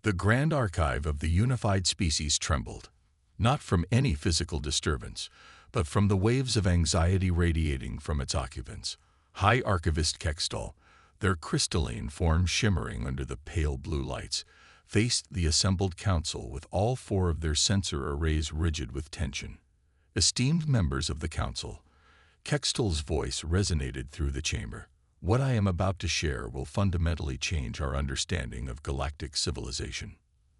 The grand archive of the unified species trembled, not from any physical disturbance, but from the waves of anxiety radiating from its occupants. High Archivist Kextol, their crystalline form shimmering under the pale blue lights, faced the assembled council with all four of their sensor arrays rigid with tension. Esteemed members of the council, Kextol's voice resonated through the chamber. What I am about to share will fundamentally change our understanding of galactic civilization.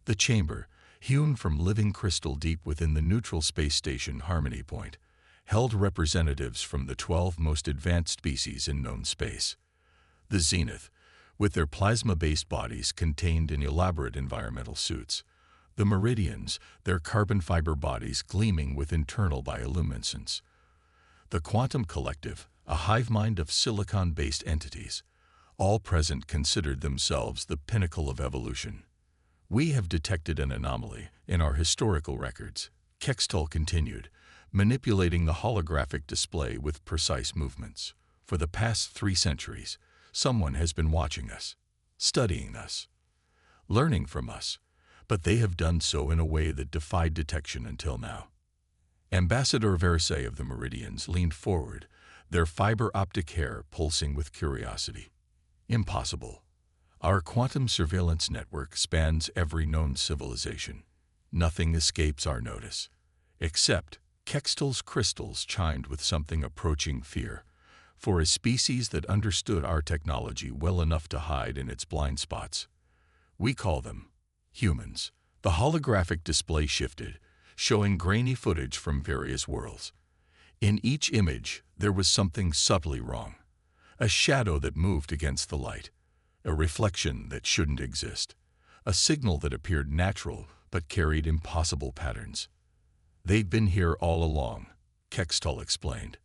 The chamber, hewn from living crystal deep within the neutral space station Harmony Point, held representatives from the 12 most advanced species in known space. The Zenith, with their plasma-based bodies contained in elaborate environmental suits. The Meridians, their carbon fiber bodies gleaming with internal bioluminescence. The Quantum Collective, a hive mind of silicon-based entities. All present considered themselves the pinnacle of evolution. We have detected an anomaly in our historical records, Kextol continued, manipulating the holographic display with precise movements. For the past 3 centuries, someone has been watching us, studying us, learning from us, but they have done so in a way that defied detection until now. Ambassador Versailles of the Meridians leaned forward, their fiber-optic hair pulsing with curiosity. Impossible. Our quantum surveillance network spans every known civilization. Nothing escapes our notice. Except Kextol's crystals chimed with something approaching fear. For a species that understood our technology well enough to hide in its blind spots. We call them humans. The holographic display shifted, showing grainy footage from various worlds. In each image, there was something subtly wrong. A shadow that moved against the light. A reflection that shouldn't exist. A signal that appeared natural but carried impossible patterns. They'd been here all along, Kextol explained.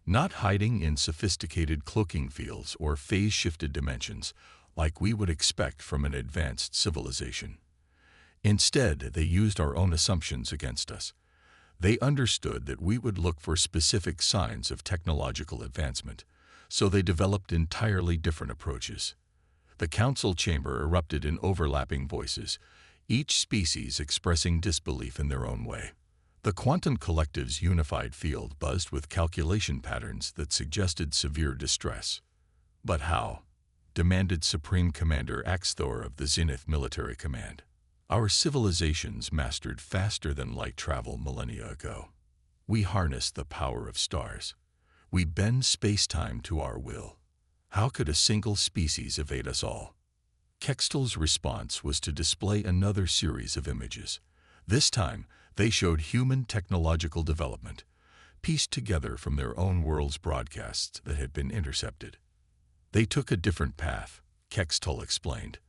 Not hiding in sophisticated cloaking fields or phase-shifted dimensions like we would expect from an advanced civilization. Instead, they used our own assumptions against us. They understood that we would look for specific signs of technological advancement, so they developed entirely different approaches. The council chamber erupted in overlapping voices, each species expressing disbelief in their own way. The Quantum Collective's unified field buzzed with calculation patterns that suggested severe distress. But how? Demanded Supreme Commander Axthor of the Zenith Military Command. Our civilizations mastered faster than light travel millennia ago. We harness the power of stars. We bend space-time to our will. How could a single species evade us all? Kextol's response was to display another series of images. This time, they showed human technological development, pieced together from their own world's broadcasts that had been intercepted. They took a different path, Kextol explained.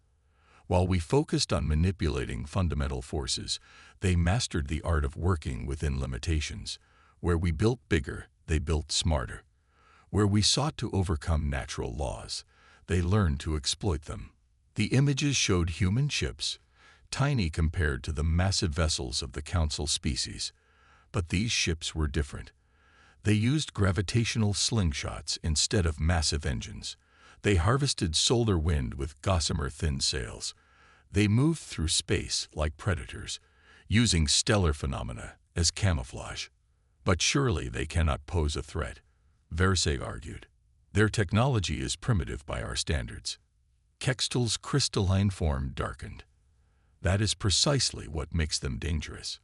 While we focused on manipulating fundamental forces, they mastered the art of working within limitations. Where we built bigger, they built smarter. Where we sought to overcome natural laws, they learned to exploit them. The images showed human ships, tiny compared to the massive vessels of the council species. But these ships were different. They used gravitational slingshots instead of massive engines. They harvested solar wind with gossamer-thin sails. They moved through space like predators, using stellar phenomena as camouflage. But surely they cannot pose a threat, Versailles argued. Their technology is primitive by our standards. Kextol's crystalline form darkened. That is precisely what makes them dangerous.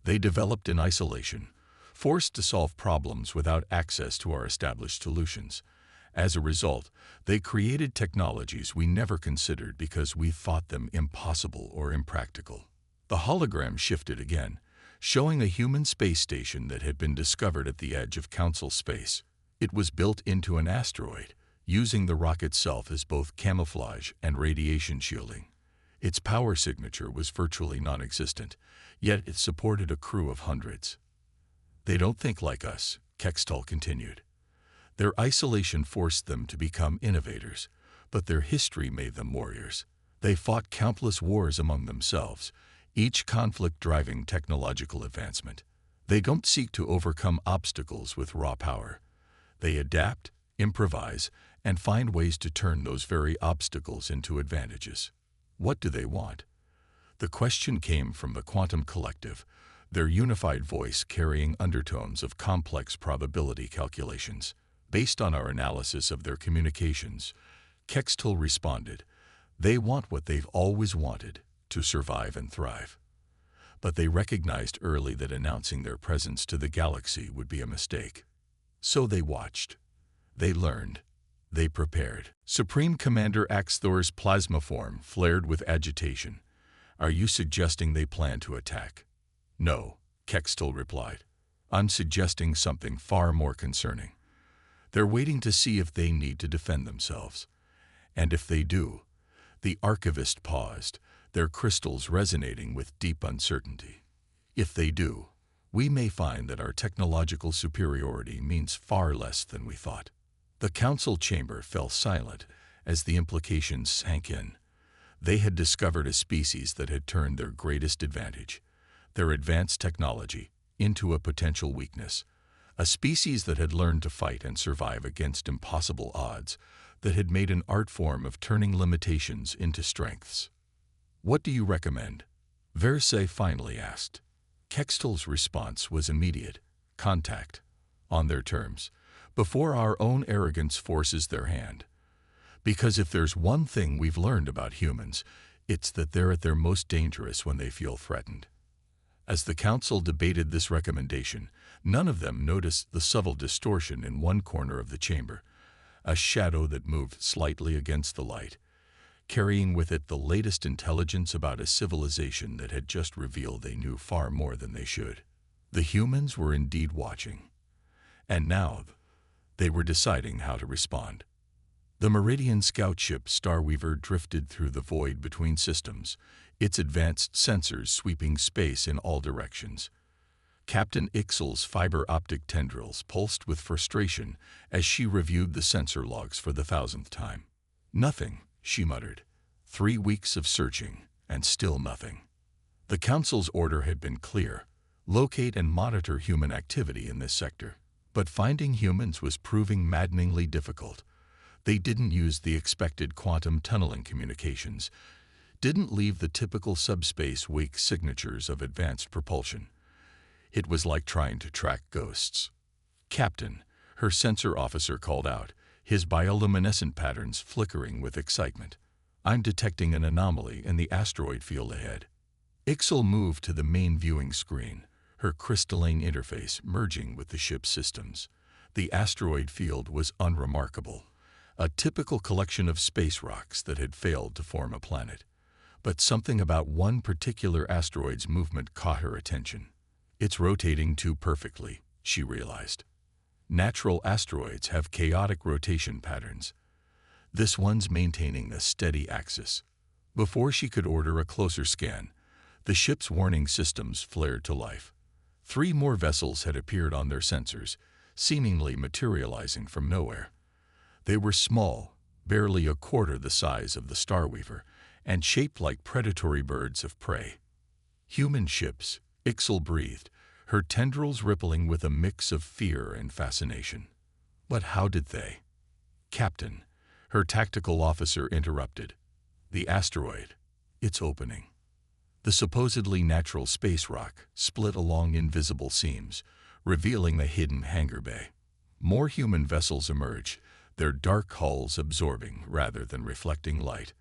They developed in isolation, forced to solve problems without access to our established solutions. As a result, they created technologies we never considered because we thought them impossible or impractical. The hologram shifted again, showing a human space station that had been discovered at the edge of Council space. It was built into an asteroid, using the rock itself as both camouflage and radiation shielding. Its power signature was virtually non-existent, yet it supported a crew of hundreds. They don't think like us, Kextol continued. Their isolation forced them to become innovators, but their history made them warriors. They fought countless wars among themselves, each conflict driving technological advancement. They don't seek to overcome obstacles with raw power. They adapt, improvise, and find ways to turn those very obstacles into advantages. What do they want? The question came from the quantum collective, their unified voice carrying undertones of complex probability calculations. Based on our analysis of their communications, Kextel responded, "They want what they've always wanted, to survive and thrive." But they recognized early that announcing their presence to the galaxy would be a mistake. So they watched. They learned. They prepared. Supreme Commander Axthor's plasma form flared with agitation. "Are you suggesting they plan to attack?" "No," Kextel replied. "I'm suggesting something far more concerning. They're waiting to see if they need to defend themselves. And if they do," the archivist paused, their crystals resonating with deep uncertainty. "If they do, we may find that our technological superiority means far less than we thought." The council chamber fell silent as the implications sank in. They had discovered a species that had turned their greatest advantage, their advanced technology, into a potential weakness. A species that had learned to fight and survive against impossible odds, that had made an art form of turning limitations into strengths. "What do you recommend?" Versailles finally asked. Kextel's response was immediate: "Contact. On their terms, before our own arrogance forces their hand. Because if there's one thing we've learned about humans, it's that they're at their most dangerous when they feel threatened." As the council debated this recommendation, none of them noticed the subtle distortion in one corner of the chamber, a shadow that moved slightly against the light, carrying with it the latest intelligence about a civilization that had just revealed they knew far more than they should. The humans were indeed watching. And now, they were deciding how to respond. The Meridian scout ship Starweaver drifted through the void between systems, its advanced sensors sweeping space in all directions. Captain Ixel's fiber-optic tendrils pulsed with frustration as she reviewed the sensor logs for the 1,000th time. "Nothing," she muttered. 3 weeks of searching, and still nothing. The Council's order had been clear: locate and monitor human activity in this sector. But finding humans was proving maddeningly difficult. They didn't use the expected quantum tunneling communications, didn't leave the typical subspace wake signatures of advanced propulsion. It was like trying to track ghosts. "Captain," her sensor officer called out, his bioluminescent patterns flickering with excitement. "I'm detecting an anomaly in the asteroid field ahead." Ixel moved to the main viewing screen, her crystalline interface merging with the ship's systems. The asteroid field was unremarkable, a typical collection of space rocks that had failed to form a planet. But something about one particular asteroid's movement caught her attention. "It's rotating too perfectly," she realized. Natural asteroids have chaotic rotation patterns. This one's maintaining a steady axis. Before she could order a closer scan, the ship's warning systems flared to life. 3 more vessels had appeared on their sensors, seemingly materializing from nowhere. They were small, barely a quarter the size of the Starweaver, and shaped like predatory birds of prey. "Human ships," Ixel breathed, her tendrils rippling with a mix of fear and fascination. "But how did they?" "Captain," her tactical officer interrupted. "The asteroid. It's opening." The supposedly natural space rock split along invisible seams, revealing a hidden hangar bay. More human vessels emerged, their dark hulls absorbing rather than reflecting light.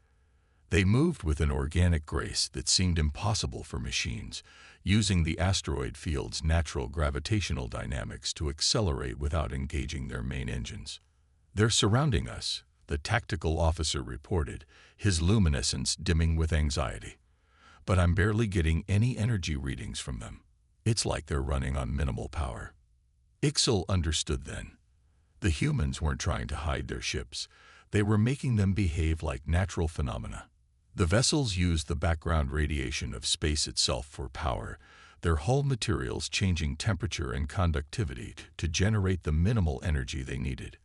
They moved with an organic grace that seemed impossible for machines, using the asteroid field's natural gravitational dynamics to accelerate without engaging their main engines. "They're surrounding us," the tactical officer reported, his luminescence dimming with anxiety. "But I'm barely getting any energy readings from them. It's like they're running on minimal power." Ixel understood then. The humans weren't trying to hide their ships. They were making them behave like natural phenomena. The vessels used the background radiation of space itself for power, their hull materials changing temperature and conductivity to generate the minimal energy they needed.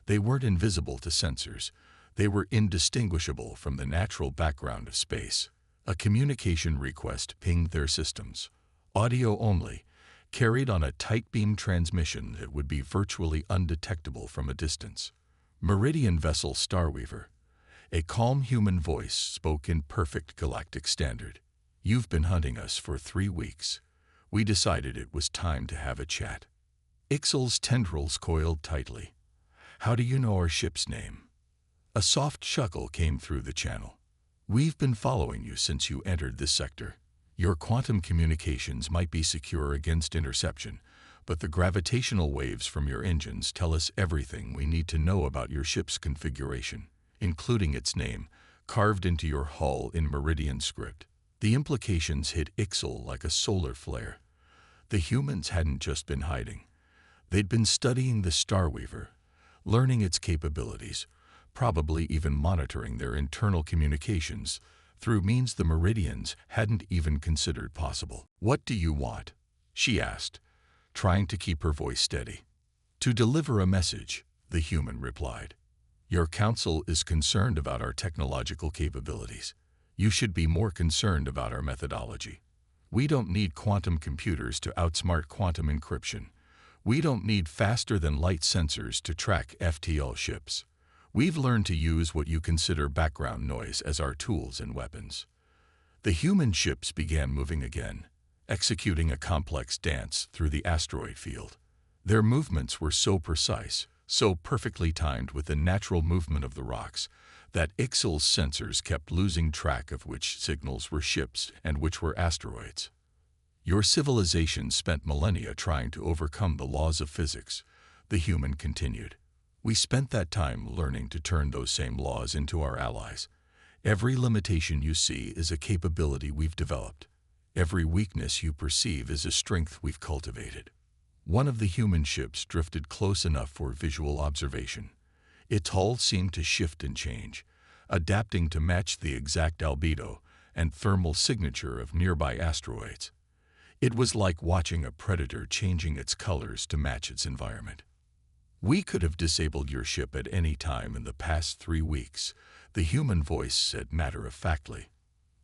They weren't invisible to sensors. They were indistinguishable from the natural background of space. A communication request pinged their systems. Audio only, carried on a tight beam transmission that would be virtually undetectable from a distance. "Meridian vessel Starweaver." A calm human voice spoke in perfect galactic standard. You've been hunting us for 3 weeks. We decided it was time to have a chat. Ixal's tendrils coiled tightly. How do you know our ship's name? A soft chuckle came through the channel. We've been following you since you entered this sector. Your quantum communications might be secure against interception, but the gravitational waves from your engines tell us everything we need to know about your ship's configuration, including its name, carved into your hull in Meridian script. The implications hit Ixal like a solar flare. The humans hadn't just been hiding. They'd been studying the Starweaver, learning its capabilities, probably even monitoring their internal communications through means the Meridians hadn't even considered possible. "What do you want?" she asked, trying to keep her voice steady. "To deliver a message," the human replied. "Your council is concerned about our technological capabilities. You should be more concerned about our methodology. We don't need quantum computers to outsmart quantum encryption. We don't need faster-than-light sensors to track FTL ships. We've learned to use what you consider background noise as our tools and weapons." The human ships began moving again, executing a complex dance through the asteroid field. Their movements were so precise, so perfectly timed with the natural movement of the rocks, that Ixal's sensors kept losing track of which signals were ships and which were asteroids. "Your civilization spent millennia trying to overcome the laws of physics," the human continued. "We spent that time learning to turn those same laws into our allies. Every limitation you see is a capability we've developed. Every weakness you perceive is a strength we've cultivated." One of the human ships drifted close enough for visual observation. Its hull seemed to shift and change, adapting to match the exact albedo and thermal signature of nearby asteroids. It was like watching a predator changing its colors to match its environment. "We could have disabled your ship at any time in the past 3 weeks," the human voice said matter-of-factly.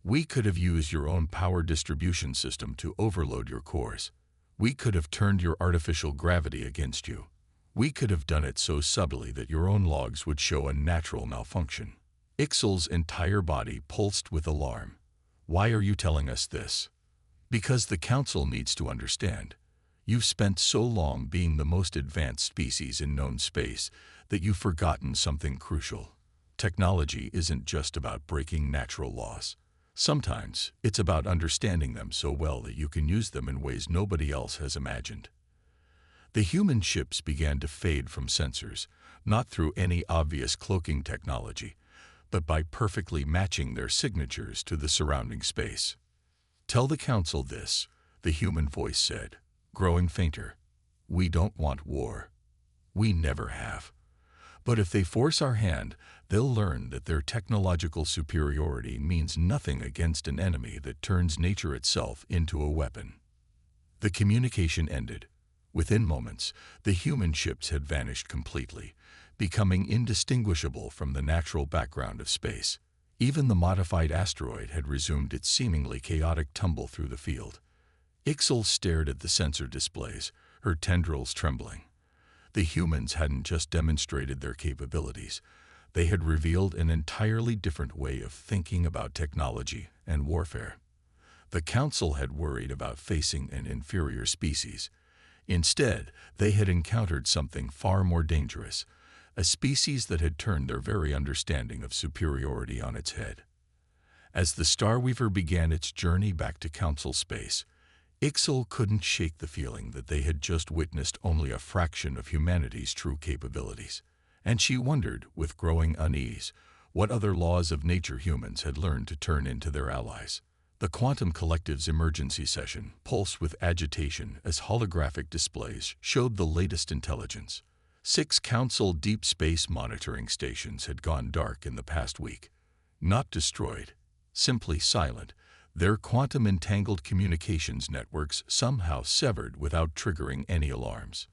"We could have used your own power distribution system to overload your cores. We could have turned your artificial gravity against you. We could have done it so subtly that your own logs would show a natural malfunction." Ixal's entire body pulsed with alarm. "Why are you telling us this?" "Because the Council needs to understand. You've spent so long being the most advanced species in known space that you've forgotten something crucial. Technology isn't just about breaking natural laws. Sometimes it's about understanding them so well that you can use them in ways nobody else has imagined." The human ships began to fade from sensors, not through any obvious cloaking technology, but by perfectly matching their signatures to the surrounding space. "Tell the Council this," the human voice said, growing fainter. "We don't want war. We never have. But if they force our hand, they'll learn that their technological superiority means nothing against an enemy that turns nature itself into a weapon." The communication ended. Within moments, the human ships had vanished completely, becoming indistinguishable from the natural background of space. Even the modified asteroid had resumed its seemingly chaotic tumble through the field. Ixal stared at the sensor displays, her tendrils trembling. The humans hadn't just demonstrated their capabilities. They had revealed an entirely different way of thinking about technology and warfare. The Council had worried about facing an inferior species. Instead, they had encountered something far more dangerous, a species that had turned their very understanding of superiority on its head. As the Starweaver began its journey back to Council space, Ixal couldn't shake the feeling that they had just witnessed only a fraction of humanity's true capabilities, and she wondered, with growing unease, what other laws of nature humans had learned to turn into their allies. The Quantum Collective's emergency session pulsed with agitation as holographic displays showed the latest intelligence. 6 Council deep space monitoring stations had gone dark in the past week. Not destroyed, simply silent, their quantum-entangled communications networks somehow severed without triggering any alarms.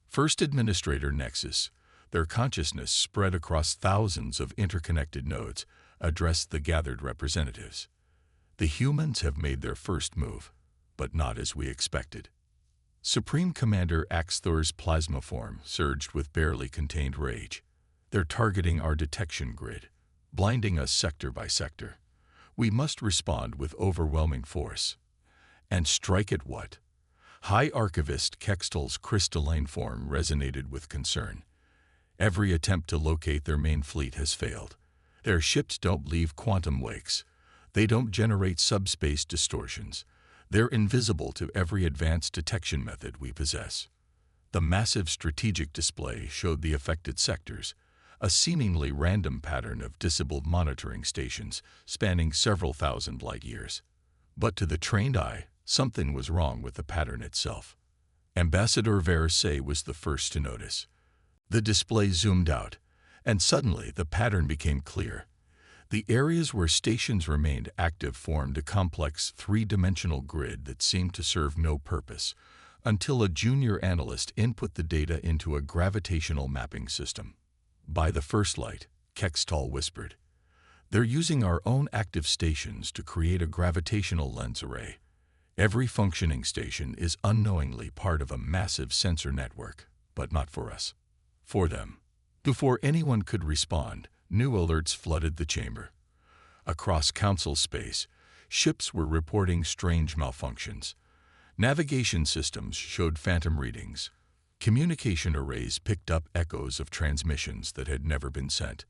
First Administrator Nexus, their consciousness spread across thousands of interconnected nodes, addressed the gathered representatives. "The humans have made their first move, but not as we expected." Supreme Commander Axthor's plasma form surged with barely contained rage. "They're targeting our detection grid, blinding us sector by sector. We must respond with overwhelming force. And strike at what? High Archivist Kextol's crystalline form resonated with concern. Every attempt to locate their main fleet has failed. Their ships don't leave quantum wakes. They don't generate subspace distortions. They're invisible to every advanced detection method we possess. The massive strategic display showed the affected sectors, a seemingly random pattern of disabled monitoring stations spanning several thousand light years. But to the trained eye, something was wrong with the pattern itself. Ambassador Versailles was the first to notice. The display zoomed out, and suddenly the pattern became clear. The areas where stations remained active formed a complex three-dimensional grid that seemed to serve no purpose, until a junior analyst input the data into a gravitational mapping system. By the first light, Kextol whispered, "They're using our own active stations to create a gravitational lens array. Every functioning station is unknowingly part of a massive sensor network, but not for us. For them." Before anyone could respond, new alerts flooded the chamber. Across Council space, ships were reporting strange malfunctions. Navigation systems showed phantom readings. Communication arrays picked up echoes of transmissions that had never been sent.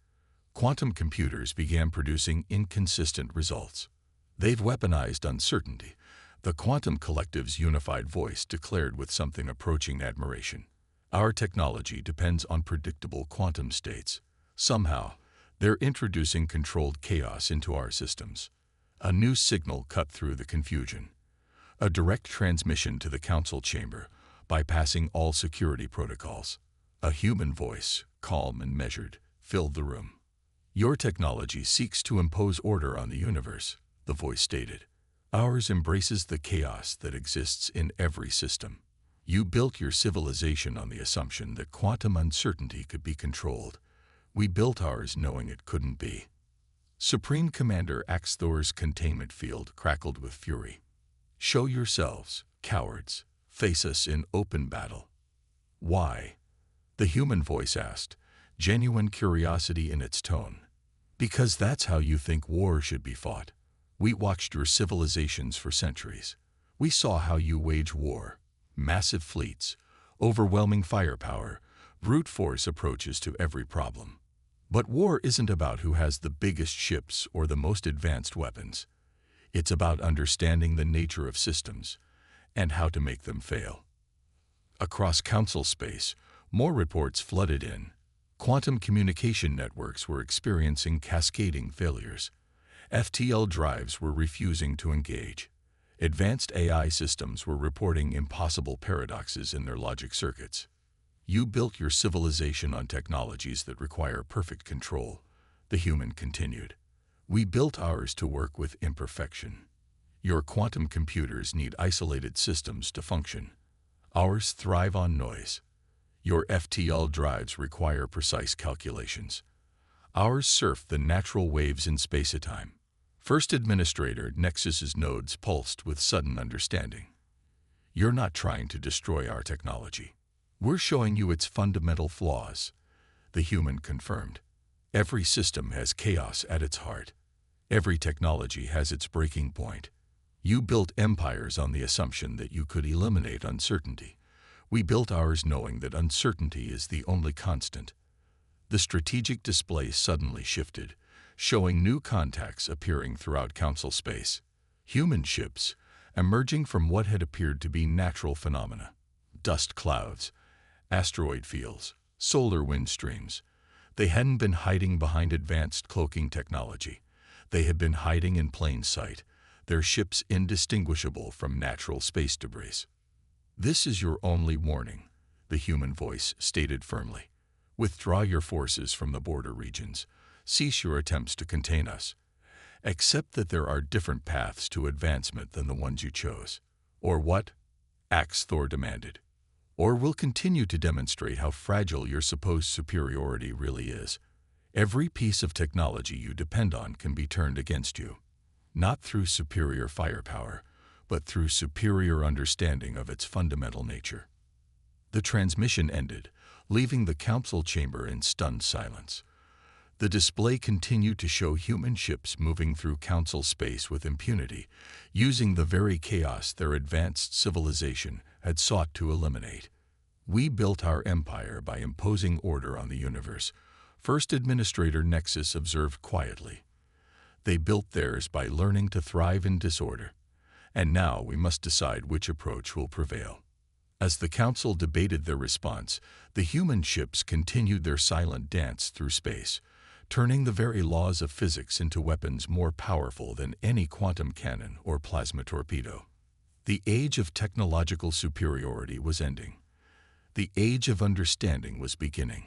Quantum computers began producing inconsistent results. "They've weaponized uncertainty," the quantum collective's unified voice declared with something approaching admiration. "Our technology depends on predictable quantum states. Somehow, they're introducing controlled chaos into our systems." A new signal cut through the confusion. A direct transmission to the council chamber, bypassing all security protocols. A human voice, calm and measured, filled the room. "Your technology seeks to impose order on the universe," the voice stated. "Ours embraces the chaos that exists in every system. You built your civilization on the assumption that quantum uncertainty could be controlled. We built ours knowing it couldn't be." Supreme Commander Axthor's containment field crackled with fury. "Show yourselves, cowards. Face us in open battle." "Why?" the human voice asked, genuine curiosity in its tone. "Because that's how you think war should be fought. We watched your civilizations for centuries. We saw how you wage war. Massive fleets, overwhelming firepower, brute force approaches to every problem. But war isn't about who has the biggest ships or the most advanced weapons. It's about understanding the nature of systems and how to make them fail." Across council space, more reports flooded in. Quantum communication networks were experiencing cascading failures. FTL drives were refusing to engage. Advanced AI systems were reporting impossible paradoxes in their logic circuits. "You built your civilization on technologies that require perfect control," the human continued. "We built ours to work with imperfection. Your quantum computers need isolated systems to function. Ours thrive on noise. Your FTL drives require precise calculations. Ours surf the natural waves in space-time." First Administrator Nexus's nodes pulsed with sudden understanding. "You're not trying to destroy our technology. We're showing you its fundamental flaws," the human confirmed. "Every system has chaos at its heart. Every technology has its breaking point. You built empires on the assumption that you could eliminate uncertainty. We built ours knowing that uncertainty is the only constant." The strategic display suddenly shifted, showing new contacts appearing throughout council space. Human ships, emerging from what had appeared to be natural phenomena. Dust clouds, asteroid fields, solar wind streams. They hadn't been hiding behind advanced cloaking technology. They had been hiding in plain sight, their ships indistinguishable from natural space debris. "This is your only warning," the human voice stated firmly. "Withdraw your forces from the border regions. Cease your attempts to contain us. Accept that there are different paths to advancement than the ones you chose." "Or what?" Axthor demanded. "Or we'll continue to demonstrate how fragile your supposed superiority really is. Every piece of technology you depend on can be turned against you. Not through superior firepower, but through superior understanding of its fundamental nature." The transmission ended, leaving the council chamber in stunned silence. The display continued to show human ships moving through Council space with impunity, using the very chaos their advanced civilization had sought to eliminate. We built our empire by imposing order on the universe, First Administrator Nexus observed quietly. They built theirs by learning to thrive in disorder, and now we must decide which approach will prevail. As the Council debated their response, the human ships continued their silent dance through space, turning the very laws of physics into weapons more powerful than any quantum cannon or plasma torpedo. The age of technological superiority was ending. The age of understanding was beginning.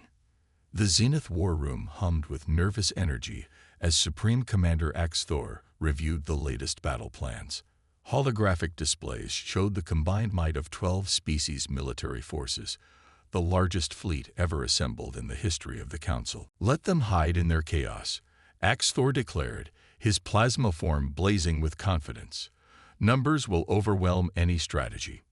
The Zenith War Room hummed with nervous energy as Supreme Commander Axthor reviewed the latest battle plans. Holographic displays showed the combined might of 12 species military forces, the largest fleet ever assembled in the history of the Council. "Let them hide in their chaos," Axthor declared, his plasma form blazing with confidence. "Numbers will overwhelm any strategy."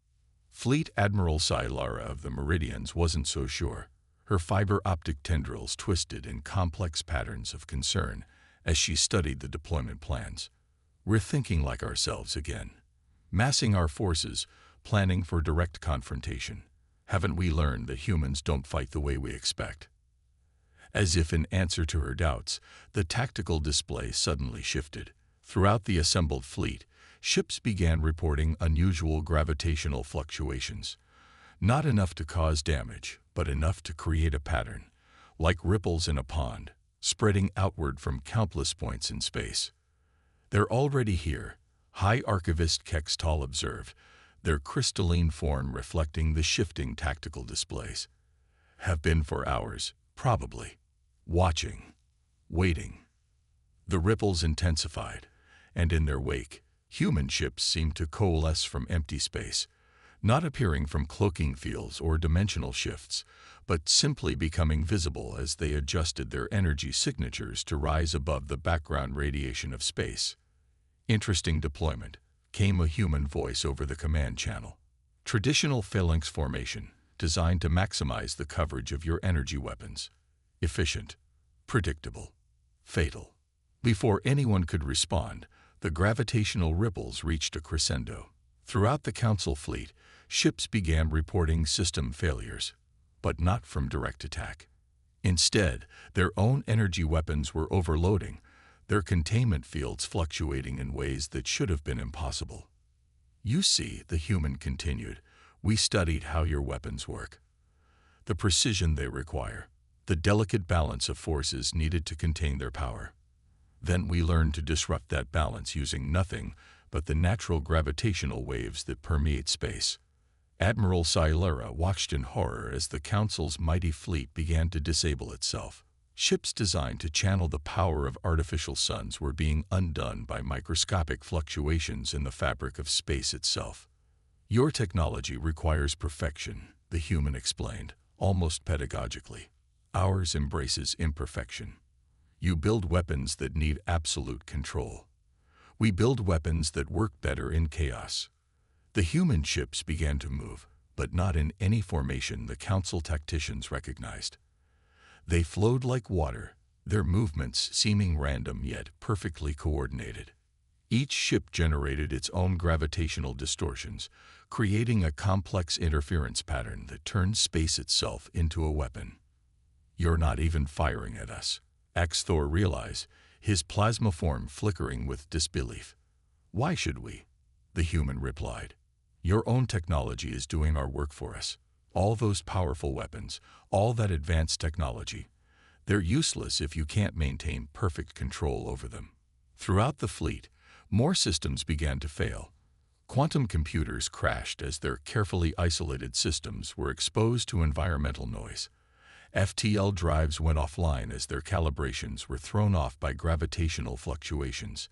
Fleet Admiral Scylara of the Meridians wasn't so sure. Her fiber-optic tendrils twisted in complex patterns of concern as she studied the deployment plans. "We're thinking like ourselves again. Massing our forces, planning for direct confrontation. Haven't we learned that humans don't fight the way we expect?" As if in answer to her doubts, the tactical display suddenly shifted. Throughout the assembled fleet, ships began reporting unusual gravitational fluctuations. Not enough to cause damage, but enough to create a pattern, like ripples in a pond, spreading outward from countless points in space. "They're already here," High Archivist Kextall observed, their crystalline form reflecting the shifting tactical displays. "Have been for hours, probably. Watching. Waiting." The ripples intensified, and in their wake, human ships seemed to coalesce from empty space, not appearing from cloaking fields or dimensional shifts, but simply becoming visible as they adjusted their energy signatures to rise above the background radiation of space. "Interesting deployment," came a human voice over the command channel. "Traditional phalanx formation, designed to maximize the coverage of your energy weapons. Efficient, predictable, fatal." Before anyone could respond, the gravitational ripples reached a crescendo. Throughout the Council fleet, ships began reporting system failures, but not from direct attack. Instead, their own energy weapons were overloading, their containment fields fluctuating in ways that should have been impossible. "You see," the human continued, "we studied how your weapons work. The precision they require, the delicate balance of forces needed to contain their power. Then we learned to disrupt that balance using nothing but the natural gravitational waves that permeate space." Admiral Scylara watched in horror as the Council's mighty fleet began to disable itself. Ships designed to channel the power of artificial suns were being undone by microscopic fluctuations in the fabric of space itself. "Your technology requires perfection," the human explained, almost pedagogically. "Ours embraces imperfection. You build weapons that need absolute control. We build weapons that work better in chaos." The human ships began to move, but not in any formation the Council tacticians recognized. They flowed like water, their movements seeming random yet perfectly coordinated. Each ship generated its own gravitational distortions, creating a complex interference pattern that turned space itself into a weapon. "You're not even firing at us," Axthor realized, his plasma form flickering with disbelief. "Why should we?" the human replied. "Your own technology is doing our work for us. All those powerful weapons, all that advanced technology, they're useless if you can't maintain perfect control over them." Throughout the fleet, more systems began to fail. Quantum computers crashed as their carefully isolated systems were exposed to environmental noise. FTL drives went offline as their calibrations were thrown off by gravitational fluctuations.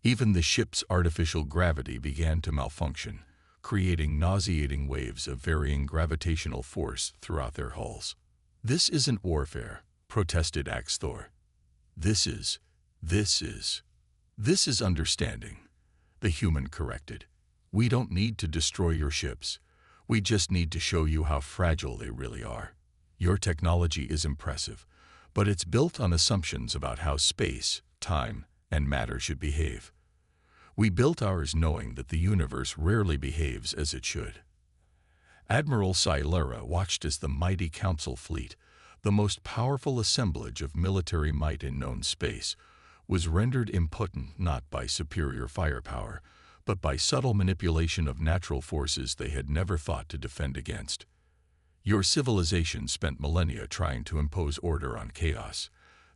Even the ship's artificial gravity began to malfunction, creating nauseating waves of varying gravitational force throughout their hulls. "This isn't warfare," protested Axthor. This is understanding," the human corrected. "We don't need to destroy your ships. We just need to show you how fragile they really are. Your technology is impressive, but it's built on assumptions about how space, time, and matter should behave. We built ours knowing that the universe rarely behaves as it should. Admiral Scilera watched as the mighty Council fleet, the most powerful assemblage of military might in known space, was rendered impotent not by superior firepower, but by subtle manipulation of natural forces they had never thought to defend against. Your civilization spent millennia trying to impose order on chaos,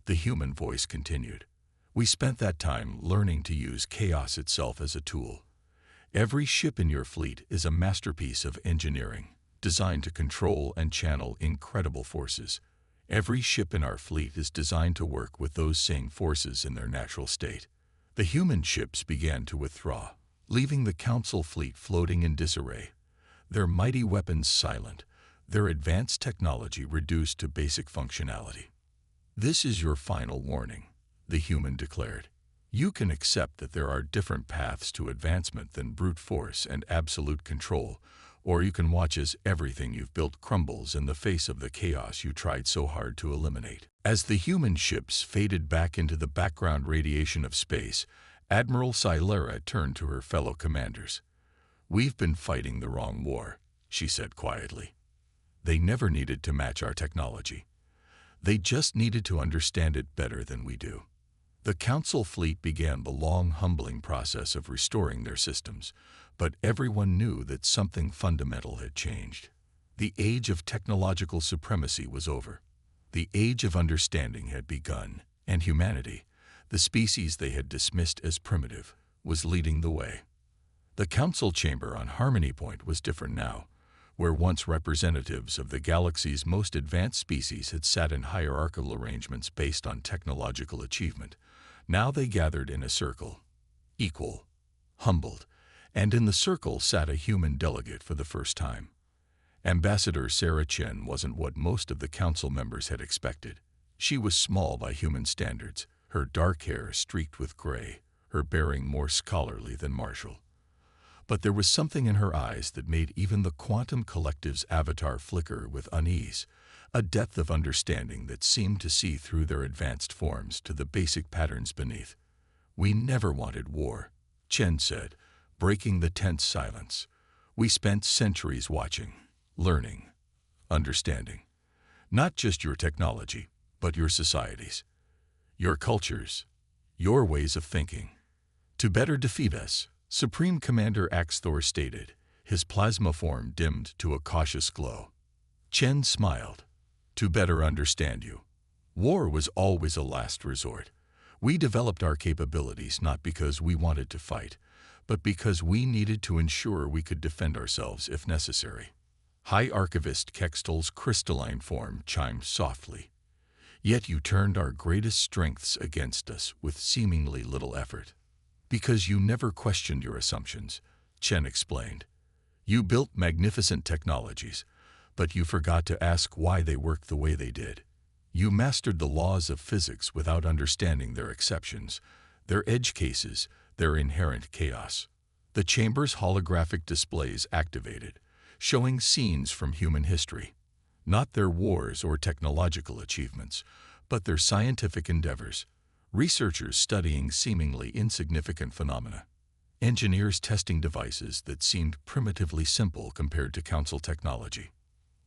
the human voice continued. We spent that time learning to use chaos itself as a tool. Every ship in your fleet is a masterpiece of engineering, designed to control and channel incredible forces. Every ship in our fleet is designed to work with those same forces in their natural state. The human ships began to withdraw, leaving the Council fleet floating in disarray, their mighty weapons silent, their advanced technology reduced to basic functionality. This is your final warning, the human declared. You can accept that there are different paths to advancement than brute force and absolute control, or you can watch as everything you've built crumbles in the face of the chaos you tried so hard to eliminate. As the human ships faded back into the background radiation of space, Admiral Scilera turned to her fellow commanders. "We've been fighting the wrong war," she said quietly. "They never needed to match our technology. They just needed to understand it better than we do." The Council fleet began the long, humbling process of restoring their systems, but everyone knew that something fundamental had changed. The age of technological supremacy was over. The age of understanding had begun, and humanity, the species they had dismissed as primitive, was leading the way. The Council chamber on Harmony Point was different now, where once representatives of the galaxy's most advanced species had sat in hierarchical arrangements based on technological achievement. Now they gathered in a circle, equal, humbled, and in the circle sat a human delegate for the first time. Ambassador Sarah Chen wasn't what most of the Council members had expected. She was small by human standards, her dark hair streaked with gray, her bearing more scholarly than martial. But there was something in her eyes that made even the Quantum Collective's avatar flicker with unease, a depth of understanding that seemed to see through their advanced forms to the basic patterns beneath. "We never wanted war," Chen said, breaking the tense silence. "We spent centuries watching, learning, understanding. Not just your technology, but your societies, your cultures, your ways of thinking. To better defeat us," Supreme Commander Axthor stated, his plasma form dimmed to a cautious glow. Chen smiled. "To better understand you. War was always a last resort. We developed our capabilities not because we wanted to fight, but because we needed to ensure we could defend ourselves if necessary." High Archivist Kextel's crystalline form chimed softly. "Yet you turned our greatest strengths against us with seemingly little effort." "Because you never questioned your assumptions," Chen explained. "You built magnificent technologies, but you forgot to ask why they worked the way they did. You mastered the laws of physics without understanding their exceptions, their edge cases, their inherent chaos." The chamber's holographic displays activated, showing scenes from human history. Not their wars or technological achievements, but their scientific endeavors. Researchers studying seemingly insignificant phenomena. Engineers testing devices that seemed primitively simple compared to Council technology.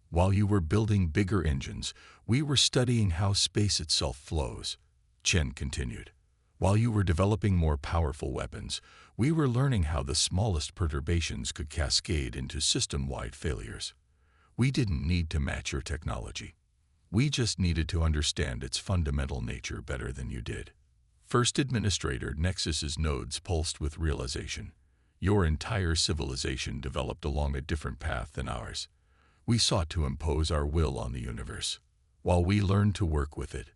"While you were building bigger engines, we were studying how space itself flows," Chen continued. "While you were developing more powerful weapons, we were learning how the smallest perturbations could cascade into system-wide failures. We didn't need to match your technology. We just needed to understand its fundamental nature better than you did." First Administrator Nexus's nodes pulsed with realization. "Your entire civilization developed along a different path than ours. We sought to impose our will on the universe, while we learned to work with it."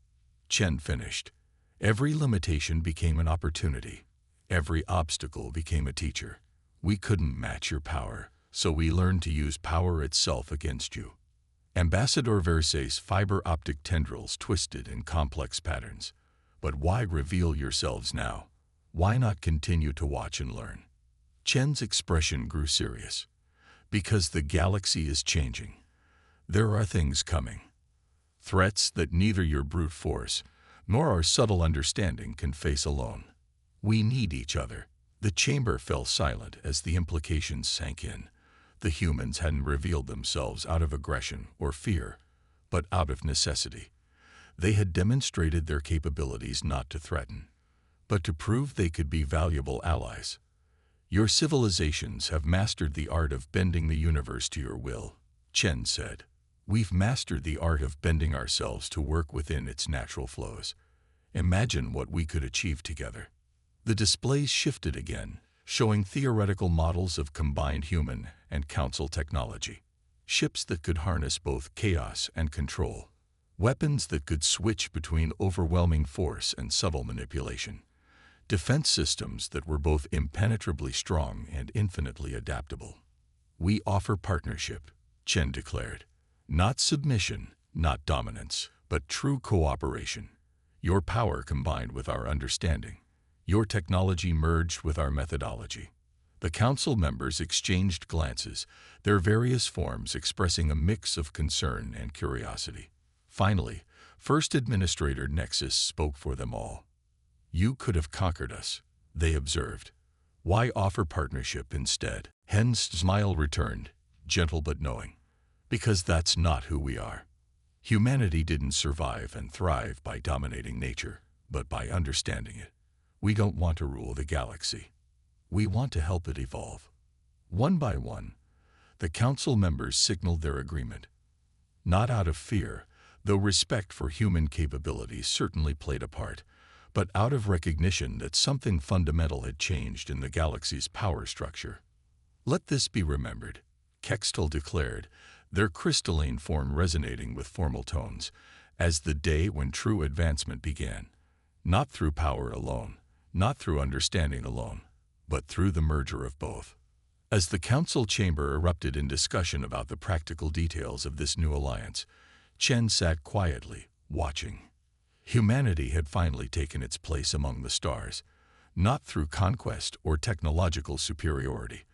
Chen finished. "Every limitation became an opportunity. Every obstacle became a teacher. We couldn't match your power, so we learned to use power itself against you." Ambassador Versailles' fiber-optic tendrils twisted in complex patterns. "But why reveal yourselves now? Why not continue to watch and learn?" Chen's expression grew serious. "Because the galaxy is changing. There are things coming. threats that neither your brute force nor our subtle understanding can face alone. We need each other. The chamber fell silent as the implications sank in. The humans hadn't revealed themselves out of aggression or fear, but out of necessity. They had demonstrated their capabilities not to threaten, but to prove they could be valuable allies. Your civilizations have mastered the art of bending the universe to your will, Chen said. We've mastered the art of bending ourselves to work within its natural flows. Imagine what we could achieve together. The displays shifted again, showing theoretical models of combined human and council technology. Ships that could harness both chaos and control. Weapons that could switch between overwhelming force and subtle manipulation. Defense systems that were both impenetrably strong and infinitely adaptable. We offer partnership, Chen declared. Not submission, not dominance, but true cooperation. Your power combined with our understanding. Your technology merged with our methodology. The council members exchanged glances, their various forms expressing a mix of concern and curiosity. Finally, First Administrator Nexus spoke for them all. You could have conquered us, they observed. Why offer partnership instead? Hen's smile returned, gentle but knowing. Because that's not who we are. Humanity didn't survive and thrive by dominating nature, but by understanding it. We don't want to rule the galaxy. We want to help it evolve. One by one, the council members signaled their agreement. Not out of fear, though respect for human capabilities certainly played a part, but out of recognition that something fundamental had changed in the galaxy's power structure. Let this be remembered, Kextel declared, their crystalline form resonating with formal tones, as the day when true advancement began. Not through power alone, not through understanding alone, but through the merger of both. As the council chamber erupted in discussion about the practical details of this new alliance, Chen sat quietly, watching. Humanity had finally taken its place among the stars, not through conquest or technological superiority,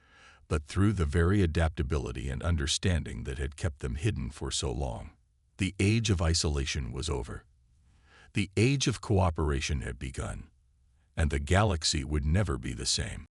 but through the very adaptability and understanding that had kept them hidden for so long. The age of isolation was over. The age of cooperation had begun, and the galaxy would never be the same.